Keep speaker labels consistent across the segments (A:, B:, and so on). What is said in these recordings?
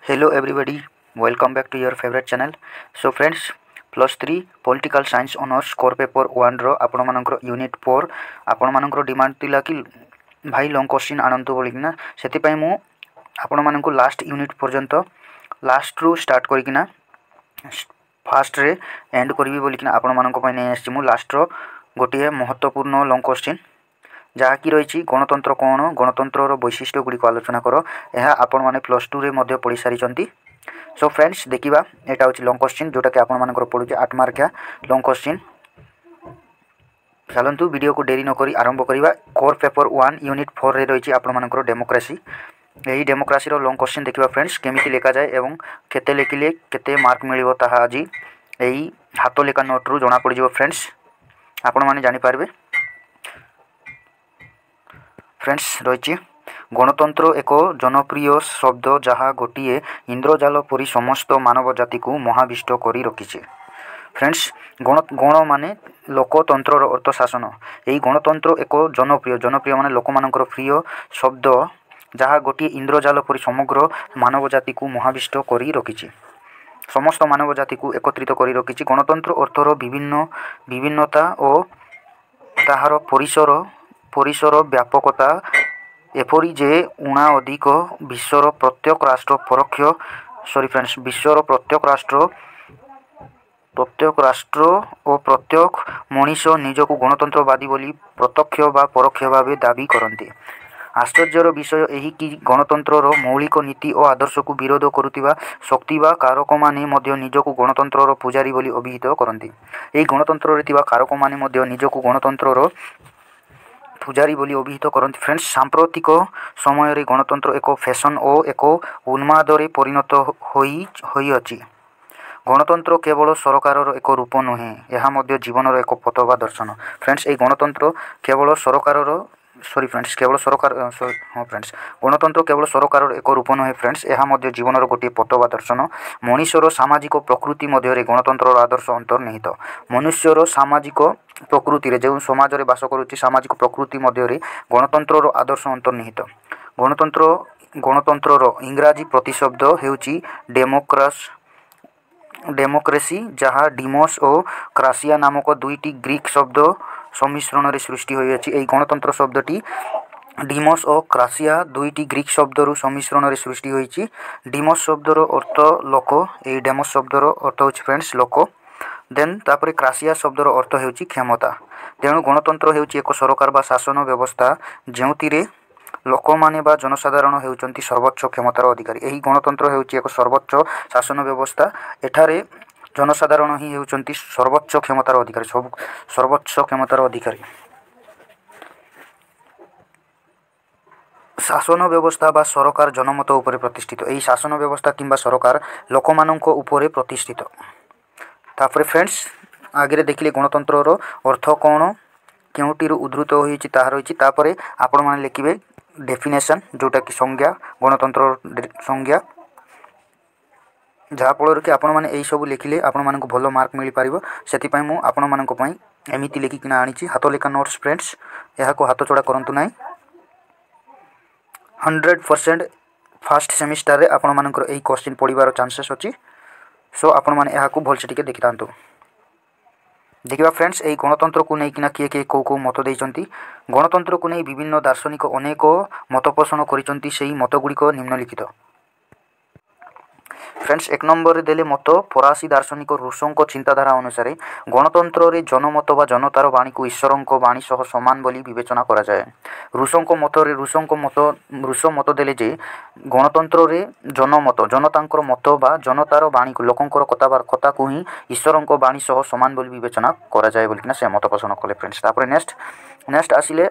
A: Hello everybody, welcome back to your favorite channel. So friends, plus 3 political science honors core paper 1 रो आपण मानकर unit 4 आपण मानकर demand थिला कि भाई लॉन्ग क्वेश्चन आनंतु बोलिकिना सेति पई मु आपण मानकर लास्ट यूनिट पर्यंत लास्ट रू स्टार्ट करिकिना फास्ट रे एंड करबी बोलिकिना आपण मानक पई नै आछि मु लास्ट रो गोटिए महत्वपूर्ण लॉन्ग क्वेश्चन जहाँकि रही गणतंत्र कौन गणतंत्र वैशिष्ट्य गुड़िक आलोचना कर यह आपण मैंने प्लस 2 रे मध्य पढ़ी सारी। सो फ्रेंड्स देखिबा एटा होची लॉन्ग क्वेश्चन जोटा कि आपण मानकर पढुचे 8 मार्किया लॉन्ग क्वेश्चन। चलंतु वीडियो को देरी न करी आरंभ करिबा। कोर पेपर 1 यूनिट 4 रे रही आपण मानकर डेमोक्रेसी यही डेमोक्रेसी रो लॉन्ग क्वेश्चन देखिबा फ्रेंड्स केमिति लेखा जाए एवं केते लेखिले केते मार्क मिलिबो ताहा आज एही हाथ लेखा नोट रु जणा पड़ जिवो फ्रेंड्स आपण माने जानि पारबे। फ्रेंड्स रही गणतंत्र एक जनप्रिय शब्द जहाँ गोटे इंद्रजाल परी समस्त मानव जाति को महाविष्ट करी रखी। फ्रेंड्स गण माने लोकतंत्र अर्थ शासन यही गणतंत्र एक जनप्रिय जनप्रिय माने लोक मानकर प्रिय शब्द जहाँ गोटे इंद्रजाल परी समग्र मानव जाति को महाविष्ट करी रखी समस्त मानव जाति को एकत्रित करी रखी। गणतंत्र अर्थर विभिन्नता और ताहार परिसर व्यापकता एपरी जे उणा अधिक विश्वर प्रत्येक राष्ट्र विश्वर प्रत्येक राष्ट्र और प्रत्येक मनीष निजक गणतंत्रवादी बोली प्रत्यक्ष बा परोक्ष भाव दाबी करते। आश्चर्यर विषय यही कि गणतंत्र मौलिक नीति और आदर्श को विरोध करुवा शक्ति बा कारक माने मध्य निजक गणतंत्र पूजारी बोली अभिहित करते। यही गणतंत्र कारक माने मध्य निजक गणतंत्र पूजारी बोली अभिहित करते। फ्रेंड्स सांप्रतिक समय रे गणतंत्र एक फैशन और एक उन्माद रे परिणत होई अछि। गणतंत्र केवल सरकार एक रूप नुहे यह मध्य जीवन एक पथ बा दर्शन। फ्रेंड्स ये गणतंत्र केवल सरकार गणतंत्र केवल सरकार एक रूप नुहे फ्रेंड्स यह मध्य जीवन गोटे पथ बा दर्शन। मनुष्यर सामाजिक प्रकृति मध्य गणतंत्र आदर्श अंतर्निहित। मनुष्यर सामाजिक प्रकृति रे जो समाज रे बास करुच्ची सामाजिक प्रकृति मध्य गणतंत्र आदर्श अंतर्निहित। गणतंत्र इंग्राजी प्रतिशब्द हेउची डेमोक्रेसी जहाँ डिमोस और क्रासिया नामक दुईटी ग्रीक शब्द सम्मिश्रण रे सृष्टि होई अछि। एई गणतंत्र शब्दटी डिमोस और क्रासिया दुईटी ग्रीक शब्दरू सम्मिश्रण रे सृष्टि होईछि। डिमोस शब्दर अर्थ लोक एई डेमोस शब्दर अर्थ होछि फ्रेंड्स लोक देन तापरे क्रासिया शब्दर अर्थ हेउछि क्षमता। तेणु गणतंत्र हेउछि एक सरकार बा शासन व्यवस्था जेउतिरे लोक माने बा जनसाधारण हेउचंती सर्वोच्च क्षमतार अधिकारी। एही गणतंत्र हेउछि एक सर्वोच्च शासन व्यवस्था एठारे जनसाधारण ही हेउचंती सर्वोच्च क्षमतार अधिकारी सर्वोच्च क्षमतार अधिकारी। शासन व्यवस्था बा सरकार जनमत उपरे प्रतिष्ठित। एही शासन व्यवस्था किंबा सरकार लोकमानंक उपरे प्रतिष्ठित। तापर फ्रेंड्स आगे देखिले गणतंत्र अर्थ कौन केउटिरु उद्धृत होईछि ताहा रहिछि। तापर आपण माने लिखिबे डेफिनेशन जोटा कि संज्ञा गणतंत्र संज्ञा जहाँ फल कि आपण माने एई सब लिखिले आपण मानक भलो मार्क मिल पारिबो। सेति पई मु आपण मानक पई एमिति लिखिकिना आनिछि हाथ लेखा नोट्स। फ्रेंड्स यहा को हाथ चोड़ा करंतु नाही 100% फर्स्ट सेमिस्टर रे आपण मानकर एई क्वेश्चन पढिबार चांसेस अछि। सो आपण माने यहा को भलसे टिके देखितांतु। देखिबा फ्रेंड्स एई गणतंत्र को नहीं किना किए को मत देइचंती। गणतंत्र को नहीं विभिन्न दार्शनिक अनेक मत पोषण करिचंती। सेही मत गुड़िक निम्नलिखित। फ्रेंड्स एक नंबर रे देले मत फरासी दार्शनिक रूसों चिंताधारा अनुसार गणतंत्र रे जनमत बा जनतार वाणी को ईश्वरों वाणी सह समान बोली विवेचना करा जाए। रूसों रूस मत देले जे गणतंत्र रे जनमत जनतांकर मत बा जनतार वाणी को लोकंकर कथा को ही ईश्वरों वाणी सह समान बोली विवेचना करा जाए बोलिकिना से मत पोषण कले। फ्रेंड्स तापर नेक्स्ट आसिले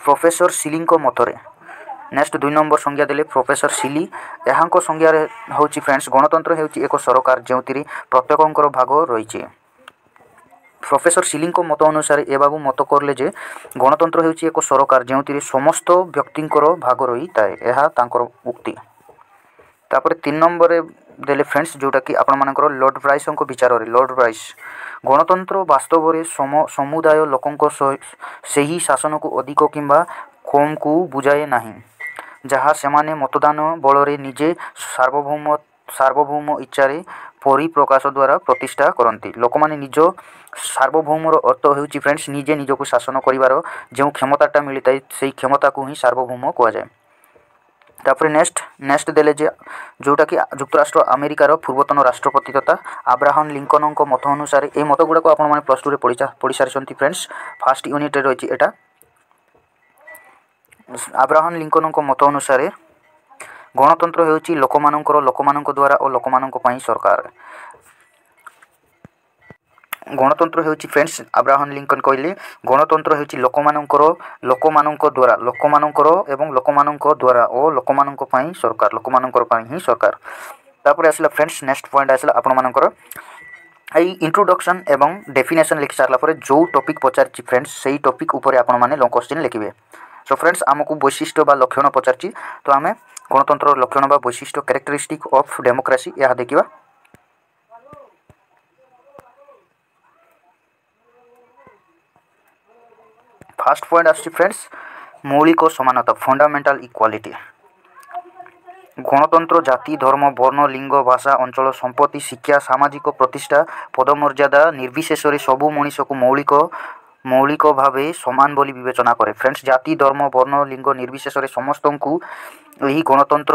A: प्रोफेसर सिलिंग मतरे नेक्स्ट 2 नंबर संज्ञा देले प्रोफेसर सिली यहाँ संज्ञा होची फ्रेंड्स गणतंत्र हेउची एक सरकार जेउतिरी प्रत्येकंकर भाग रहिछि। प्रोफेसर सिलिंग मत अनुसार ए बाबू मत करले जे गणतंत्र हेउची एक सरकार जेउतिरी समस्त व्यक्तिंकर भाग रही ताए यह तांकर उक्ति। तापर 3 नंबर रे देले फ्रेंड्स जोटा कि आपण मानकर लॉर्ड ब्राइस विचार रे लॉर्ड ब्राइस गणतंत्र वास्तव रे समुदाय लोकंक सही शासन को अधिक किंबा कम को बुझाए नहीं। ଯାହା ସେମାନେ ମତଦାନ ବଳରେ ନିଜେ ସାର୍ବଭୌମ ଇଚ୍ଛାରେ ପରିପ୍ରକାଶ ଦ୍ୱାରା ପ୍ରତିଷ୍ଠା କରନ୍ତି। ଲୋକମାନେ ନିଜ ସାର୍ବଭୌମର ଅର୍ଥ ହେଉଛି ଫ୍ରେଣ୍ଡସ୍ ନିଜେ ନିଜକୁ ଶାସନ କରିବାର ଯେଉଁ କ୍ଷମତାଟା ମିଳିଥାଏ ସେହି କ୍ଷମତାକୁ ହିଁ ସାର୍ବଭୌମ କୁହାଯାଏ। ତାପରେ ନେକ୍ସଟ ଦେଲେ ଯେ ଯେଉଁଟାକି ଯୁକ୍ତରାଷ୍ଟ୍ର ଆମେରିକାର ପୂର୍ବତନ ରାଷ୍ଟ୍ରପତି ତଥା ଆବ୍ରାହମ ଲିଙ୍କନଙ୍କ ମତ ଅନୁସାରେ ଏହି ମତ ଗୁଡ଼ାକ ଆପଣମାନେ ପ୍ଲସ୍ ଟୁରେ ପଢ଼ି ସାରିଛନ୍ତି ଫ୍ରେଣ୍ଡସ୍। ଫାର୍ଷ୍ଟ ୟୁନିଟ୍ରେ ରହିଛି ଏଇଟା। ଆବ୍ରାହମ ଲିଙ୍କନଙ୍କ ମତ ଅନୁସାରେ ଗଣତନ୍ତ୍ର ହେଉଛି ଲୋକମାନଙ୍କ ଦ୍ୱାରା ଓ ଲୋକମାନଙ୍କ ପାଇଁ ସରକାର। ଗଣତନ୍ତ୍ର ହେଉଛି ଫ୍ରେଣ୍ଡସ୍ ଆବ୍ରାହମ ଲିଙ୍କନ କହିଲେ ଗଣତନ୍ତ୍ର ହେଉଛି ଲୋକମାନଙ୍କ ଦ୍ୱାରା ଏବଂ ଲୋକମାନଙ୍କ ଦ୍ୱାରା ଓ ଲୋକମାନଙ୍କ ପାଇଁ ସରକାର, ଲୋକମାନଙ୍କର ପାଇଁ ହିଁ ସରକାର। ତାପରେ ଆସିଲା ଫ୍ରେଣ୍ଡସ୍ ନେକ୍ସଟ ପଏଣ୍ଟ ଆସିଲା ଆପଣମାନଙ୍କର এই ইন্ট্রোডকশন এবং ডেফিনেসন লিখি সারা পরে যে টপিক পচারছি ফ্রেন্ডস সেই টপিক উপরে আপনার লং কোশ্চিন লিখবে। সো ফ্রেন্ডস আমি বৈশিষ্ট্য বা লক্ষণ পচারছি তো আমি গণতন্ত্র লক্ষণ বা বৈশিষ্ট্য ক্যারেক্টরিস্টিক অফ ডেমোক্রেসি ଏହା ଦେଖିବା। ফার্স্ট পয়েন্ট আসছে ফ্রেন্ডস মৌলিক সমানতা ফন্ডামেন্টাল ইকুয়ালিটি। গণতন্ত্র জাতি ধর্ম বর্ণ লিঙ্গ ভাষা অঞ্চল সম্পত্তি শিক্ষা সামাজিক প্রতিষ্ঠা পদমর্যাদা নির্বিশেষে সবু মଣିষକୁ মৌলিক ভাবে সমান বলি বিবেচনা করে। ফ্রেন্ডস জাতি ধর্ম বর্ণ লিঙ্গ নির্বিশেষে সমস্তଙ୍କୁ ଏହି গণতন্ত্র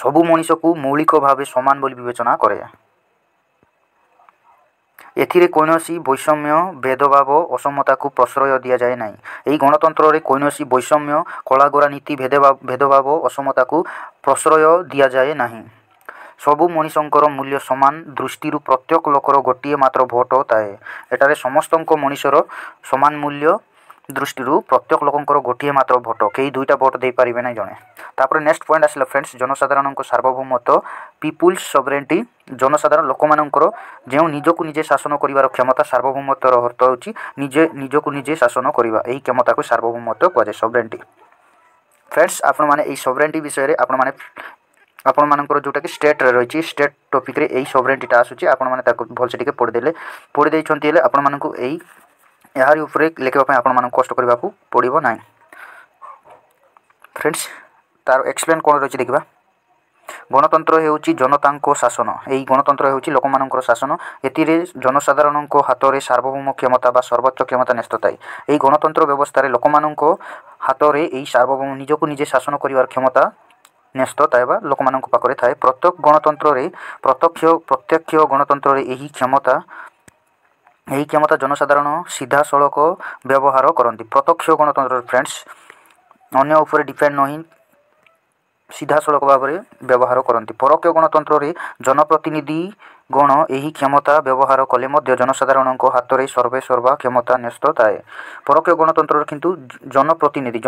A: সবু মଣିষକୁ মৌলিক ভাবে সমান বলি বিবেচনা করে। ଏଥିରେ କୌଣସି ବୈଷମ୍ୟ ଭେଦଭାବ ଅସମତାକୁ ପ୍ରଶ୍ରୟ ଦିଆଯାଏ ନାହିଁ। ଏହି ଗଣତନ୍ତ୍ରରେ କୌଣସି ବୈଷମ୍ୟ କଳାଗୋରା ନୀତି ଭେଦଭାବ ଅସମତାକୁ ପ୍ରଶ୍ରୟ ଦିଆଯାଏ ନାହିଁ। ସବୁ ମଣିଷଙ୍କର ମୂଲ୍ୟ ସମାନ ଦୃଷ୍ଟିରୁ ପ୍ରତ୍ୟେକ ଲୋକର ଗୋଟିଏ ମାତ୍ର ଭୋଟ ଥାଏ। ଏଠାରେ ସମସ୍ତଙ୍କ ମଣିଷର ସମାନ ମୂଲ୍ୟ ଦୃଷ୍ଟିରୁ ପ୍ରତ୍ୟେକ ଲୋକଙ୍କର ଗୋଟିଏ ମାତ୍ର ଭୋଟ, କେହି ଦୁଇଟା ଭୋଟ ଦେଇପାରିବେ ନାହିଁ ଜଣେ। ତାପରେ ନେକ୍ସଟ ପଏଣ୍ଟ ଆସିଲା ଫ୍ରେଣ୍ଡସ୍ ଜନସାଧାରଣଙ୍କ ସାର୍ବଭୌମତ୍ୱ ପିପୁଲ୍ସ ସଭରେଣ୍ଟି। ଜନସାଧାରଣ ଲୋକମାନଙ୍କର ଯେଉଁ ନିଜକୁ ନିଜେ ଶାସନ କରିବାର କ୍ଷମତା ସାର୍ବଭୌମତ୍ୱର ଅର୍ଥ ହେଉଛି ନିଜକୁ ନିଜେ ଶାସନ କରିବା। ଏହି କ୍ଷମତାକୁ ସାର୍ବଭୌମତ୍ୱ କୁହାଯାଏ ସଭରେଣ୍ଟି। ଫ୍ରେଣ୍ଡସ୍ ଆପଣମାନେ ଏହି ସଭରେଣ୍ଟି ବିଷୟରେ ଆପଣମାନଙ୍କର ଯେଉଁଟାକି ଷ୍ଟେଟ୍ରେ ରହିଛି ଷ୍ଟେଟ୍ ଟପିକ୍ରେ ଏହି ସଭରେଣ୍ଟିଟା ଆସୁଛି। ଆପଣମାନେ ତାକୁ ଭଲସେ ଟିକେ ପଢ଼ି ଦେଇଛନ୍ତି ହେଲେ ଆପଣମାନଙ୍କୁ ଏହାରି ଉପରେ ଲେଖିବା ପାଇଁ ଆପଣମାନଙ୍କୁ କଷ୍ଟ କରିବାକୁ ପଡ଼ିବ ନାହିଁ। ଫ୍ରେଣ୍ଡସ୍ ତାର ଏକ୍ସପ୍ଲେନ୍ କ'ଣ ରହିଛି ଦେଖିବା। ଗଣତନ୍ତ୍ର ହେଉଛି ଜନତାଙ୍କ ଶାସନ। ଏହି ଗଣତନ୍ତ୍ର ହେଉଛି ଲୋକମାନଙ୍କର ଶାସନ। ଏଥିରେ ଜନସାଧାରଣଙ୍କ ହାତରେ ସାର୍ବଭୌମ କ୍ଷମତା ବା ସର୍ବୋଚ୍ଚ କ୍ଷମତା ନ୍ୟସ୍ତ ଥାଏ। ଏହି ଗଣତନ୍ତ୍ର ବ୍ୟବସ୍ଥାରେ ଲୋକମାନଙ୍କ ହାତରେ ଏହି ସାର୍ବଭୌମ ନିଜକୁ ନିଜେ ଶାସନ କରିବାର କ୍ଷମତା ନ୍ୟସ୍ତ ଥାଏ ବା ଲୋକମାନଙ୍କ ପାଖରେ ଥାଏ। ପ୍ରତ୍ୟକ୍ଷ ଗଣତନ୍ତ୍ରରେ ଏହି କ୍ଷମତା ଜନସାଧାରଣ ସିଧାସଳଖ ବ୍ୟବହାର କରନ୍ତି। ପ୍ରତ୍ୟକ୍ଷ ଗଣତନ୍ତ୍ରରେ ଫ୍ରେଣ୍ଡସ୍ ଅନ୍ୟ ଉପରେ ଡିପେଣ୍ଡ ନୁହେଁ, ସିଧାସଳଖ ଭାବରେ ବ୍ୟବହାର କରନ୍ତି। ପରୋକ୍ଷ ଗଣତନ୍ତ୍ରରେ ଜନପ୍ରତିନିଧିଗଣ ଏହି କ୍ଷମତା ବ୍ୟବହାର କଲେ ମଧ୍ୟ ଜନସାଧାରଣଙ୍କ ହାତରେ ସର୍ବେସର୍ବା କ୍ଷମତା ନ୍ୟସ୍ତ ଥାଏ। ପରୋକ୍ଷ ଗଣତନ୍ତ୍ରରେ କିନ୍ତୁ ଜନପ୍ରତିନିଧି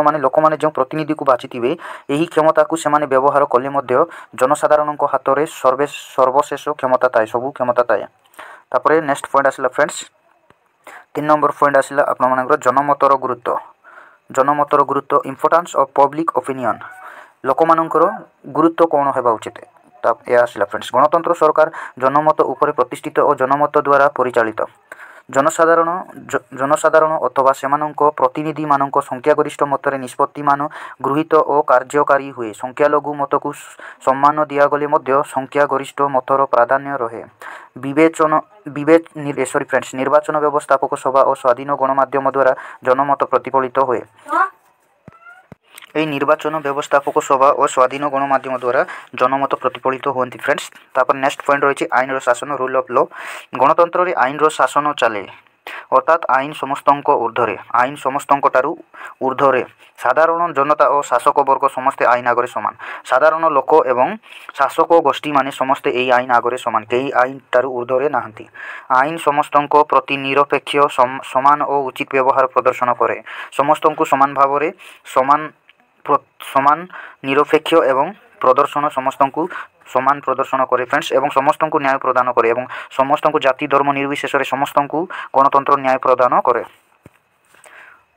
A: ମାନେ ଲୋକମାନେ ଯେଉଁ ପ୍ରତିନିଧିକୁ ବାଛିଥିବେ ଏହି କ୍ଷମତାକୁ ସେମାନେ ବ୍ୟବହାର କଲେ ମଧ୍ୟ ଜନସାଧାରଣଙ୍କ ହାତରେ ସର୍ବଶେଷ କ୍ଷମତା ଥାଏ, ସବୁ କ୍ଷମତା ଥାଏ। ତାପରେ ନେକ୍ସଟ ପଏଣ୍ଟ ଆସିଲା ଫ୍ରେଣ୍ଡସ୍ 3 ନମ୍ବର ପଏଣ୍ଟ ଆସିଲା ଆପଣମାନଙ୍କର ଜନମତର ଗୁରୁତ୍ୱ ଇମ୍ପୋର୍ଟାନ୍ସ ଅଫ୍ ପବ୍ଲିକ୍ ଓପିନିଅନ୍। ଲୋକମାନଙ୍କର ଗୁରୁତ୍ୱ କ'ଣ ହେବା ଉଚିତ ଏହା ଆସିଲା ଫ୍ରେଣ୍ଡସ୍। ଗଣତନ୍ତ୍ର ସରକାର ଜନମତ ଉପରେ ପ୍ରତିଷ୍ଠିତ ଓ ଜନମତ ଦ୍ୱାରା ପରିଚାଳିତ। ଜନସାଧାରଣ ଅଥବା ସେମାନଙ୍କ ପ୍ରତିନିଧିମାନଙ୍କ ସଂଖ୍ୟାଗରିଷ୍ଠ ମତରେ ନିଷ୍ପତ୍ତିମାନ ଗୃହୀତ ଓ କାର୍ଯ୍ୟକାରୀ ହୁଏ। ସଂଖ୍ୟାଲଘୁ ମତକୁ ସମ୍ମାନ ଦିଆଗଲେ ମଧ୍ୟ ସଂଖ୍ୟାଗରିଷ୍ଠ ମତର ପ୍ରାଧାନ୍ୟ ରହେ। ନିର୍ବାଚନ ବ୍ୟବସ୍ଥାପକ ସଭା ଓ ସ୍ୱାଧୀନ ଗଣମାଧ୍ୟମ ଦ୍ୱାରା ଜନମତ ପ୍ରତିଫଳିତ ହୁଏ। ଏହି ନିର୍ବାଚନ ବ୍ୟବସ୍ଥାପକ ସଭା ଓ ସ୍ୱାଧୀନ ଗଣମାଧ୍ୟମ ଦ୍ୱାରା ଜନମତ ପ୍ରତିଫଳିତ ହୁଅନ୍ତି ଫ୍ରେଣ୍ଡସ୍। ତାପରେ ନେକ୍ସଟ ପଏଣ୍ଟ ରହିଛି ଆଇନର ଶାସନ ରୁଲ୍ ଅଫ୍ ଲ। ଗଣତନ୍ତ୍ରରେ ଆଇନର ଶାସନ ଚାଲେ, ଅର୍ଥାତ୍ ଆଇନ ସମସ୍ତଙ୍କ ଊର୍ଦ୍ଧ୍ୱରେ, ଆଇନ ସମସ୍ତଙ୍କଠାରୁ ଊର୍ଦ୍ଧ୍ୱରେ। ସାଧାରଣ ଜନତା ଓ ଶାସକ ବର୍ଗ ସମସ୍ତେ ଆଇନ ଆଗରେ ସମାନ। ସାଧାରଣ ଲୋକ ଏବଂ ଶାସକ ଗୋଷ୍ଠୀମାନେ ସମସ୍ତେ ଏହି ଆଇନ ଆଗରେ ସମାନ, କେହି ଆଇନଠାରୁ ଊର୍ଦ୍ଧ୍ୱରେ ନାହାନ୍ତି। ଆଇନ ସମସ୍ତଙ୍କ ପ୍ରତି ନିରପେକ୍ଷ ସମାନ ଓ ଉଚିତ ବ୍ୟବହାର ପ୍ରଦର୍ଶନ କରେ। ସମସ୍ତଙ୍କୁ ସମାନ ଭାବରେ ସମାନ ନିରପେକ୍ଷ ଏବଂ ସମସ୍ତଙ୍କୁ ସମାନ ପ୍ରଦର୍ଶନ କରେ ଫ୍ରେଣ୍ଡସ୍ ଏବଂ ସମସ୍ତଙ୍କୁ ନ୍ୟାୟ ପ୍ରଦାନ କରେ ଏବଂ ସମସ୍ତଙ୍କୁ ଜାତି ଧର୍ମ ନିର୍ବିଶେଷରେ ସମସ୍ତଙ୍କୁ ଗଣତନ୍ତ୍ର ନ୍ୟାୟ ପ୍ରଦାନ କରେ।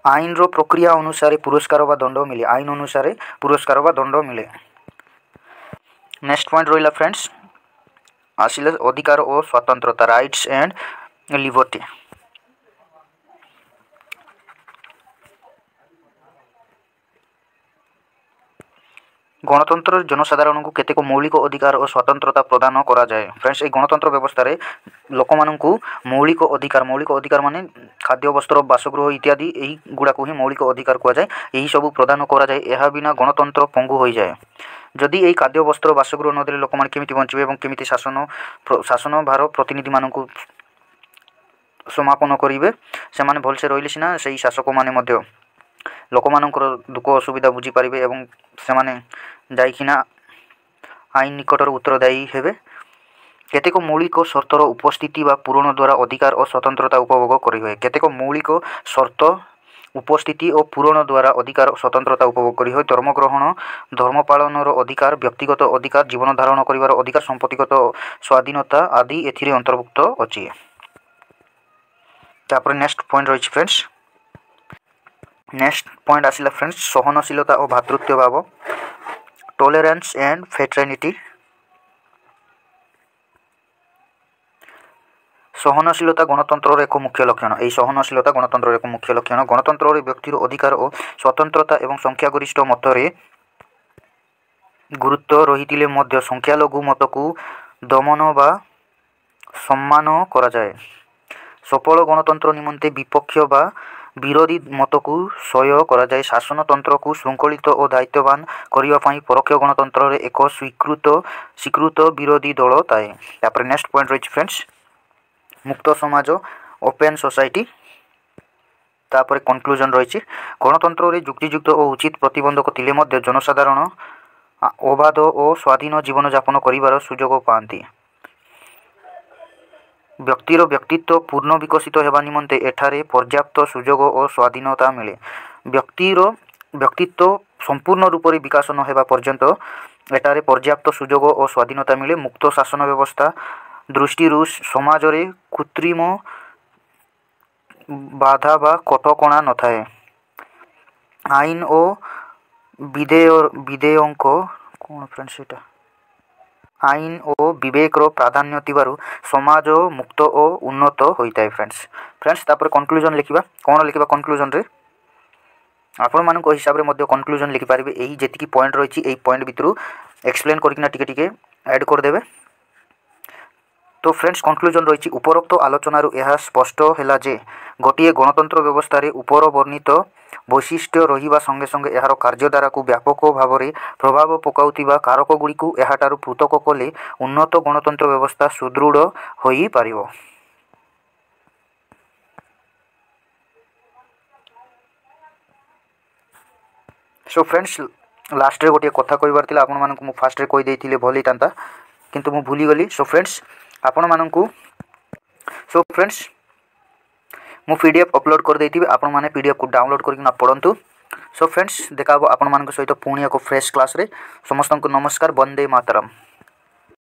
A: ଆଇନର ପ୍ରକ୍ରିୟା ଅନୁସାରେ ପୁରସ୍କାର ବା ଦଣ୍ଡ ମିଳେ। ଆଇନ ଅନୁସାରେ ପୁରସ୍କାର ବା ଦଣ୍ଡ ମିଳେ। ନେକ୍ସଟ ପଏଣ୍ଟ ରହିଲା ଫ୍ରେଣ୍ଡସ୍ ଆସିଲେ ଅଧିକାର ଓ ସ୍ୱାତନ୍ତ୍ରତା ରାଇଟ୍ସ ଆଣ୍ଡ ଲିବର୍ଟି। गणतंत्र जनसाधारण को केतेक मौलिक अधिकार और स्वतंत्रता प्रदान करा जाए। फ्रेंड्स, ये गणतंत्र व्यवस्था रे लोक मानू मौलिक अधिकार माने खाद्य वस्त्र बासगृह इत्यादि यही गुड़ा को ही मौलिक अधिकार कहुए। यही सब प्रदान करा जाए। यह बिना गणतंत्र पंगु हो जाए। जदि यही खाद्य वस्त्र बासगृह नदेले लोक मैंने केमिति बंचे और केमिति शासन भार प्रतिनिधि मानू समापन करेंगे से माने भलसे रहिले सिना से शासक माने मध्य लोक मानकर दुख असुविधा बुझीपारे और से माने जाइकिना आईन निकटर उत्तरदायी हेबे। केतेक मौलिक शर्तर उपस्थिति व पूरण द्वारा अधिकार और स्वतंत्रता उपभोग करि हुए। केतेक मौलिक शर्त उपस्थिति और पूरण द्वारा अधिकार और स्वतंत्रता उपभोग करि हुए। धर्मग्रहण, धर्म पालन अधिकार, व्यक्तिगत अधिकार, जीवन धारण करिवार अधिकार, संपत्तिगत स्वाधीनता आदि एथिरे अंतर्भुक्त अछि। तापर नेक्स्ट पॉइंट रही फ्रेंड्स, नेक्स्ट पॉइंट आसिला फ्रेंड्स सहनशीलता और भातृत्व भाव, टॉलरेंस एंड फ्रेटर्निटी। सहनशीलता गणतंत्र एक मुख्य लक्षण। यही सहनशीलता गणतंत्र एक मुख्य लक्षण। गणतंत्र व्यक्तिर अधिकार और स्वतंत्रता एवं संख्यागरिष्ठ मतरे गुरुत्व रही मध्य संख्यालघु मत को दमन बा सम्मान करा जाए। सफल गणतंत्र निमंते विपक्ष बा विरोधी मत को सह्य करा जाए। शासनतंत्र को श्रृंखलित और दायित्ववान करने परोक्ष गणतंत्र एक स्वीकृत विरोधी दल थाए। तापर नेक्स्ट पॉइंट रही फ्रेंड्स मुक्त समाज ओपन सोसाइटी। तापर कंक्लूजन रही गणतंत्र युक्तियुक्त और उचित प्रतिबंधक थिले मध्य जनसाधारण अबाध और स्वाधीन जीवन यापन करिवार सुजोग पाती। व्यक्तिर व्यक्तित्व पूर्ण विकसित होगा निमंते एठारे पर्याप्त सुजोग और स्वाधीनता मिले। व्यक्तिर व्यक्तित्व संपूर्ण रूप से विकास न होगा पर्यंत एठारे पर्याप्त सुजोग और स्वाधीनता मिले। मुक्त शासन व्यवस्था दृष्टि समाज रे कृत्रिम बाधा बा कटकणा न थाए। आईन और विधेयक कौन फ्रेंड्स एटा आईन और विवेकर प्राधान्य थिबारु समाज मुक्त और उन्नत होता है। फ्रेंड्स तापर कंक्लूजन लिखा कौन लिखा कंक्लूजन रे आपण मान हिसाब से मध्य कंक्लूजन लिखिपारे। यही जी पॉइंट रही यही पॉइंट भितर एक्सप्लेन करके टिके ऐड करदे। तो फ्रेंड्स कंक्लूजन रही उपरोक्त आलोचनार यह स्पष्ट है जे गोटे गणतंत्र व्यवस्था रे उपर वर्णित वैशिष्ट्य रहिबा संगे संगे यार कार्यधारा को व्यापक भाव में प्रभाव पकाउतिबा कारक गुड़ी को एहाटारु पृथक कले उन्नत गणतंत्र व्यवस्था सुदृढ़ होई पारिबो। सो फ्रेंड्स लास्ट रे गोटे कथा कहबार थिला आपण मानकु मु फास्ट रे कहि देइथिले भल हितांता किंतु मु भूली गली। सो फ्रेंड्स आपण मानकु मु पीडीएफ अपलोड कर देइथिबे आपण माने पीडीएफ को डाउनलोड करके ना पढंतु। सो फ्रेंड्स देखा आपण मान सहित पुणी एक फ्रेश क्लास रे। समस्त को नमस्कार। वंदे मातरम।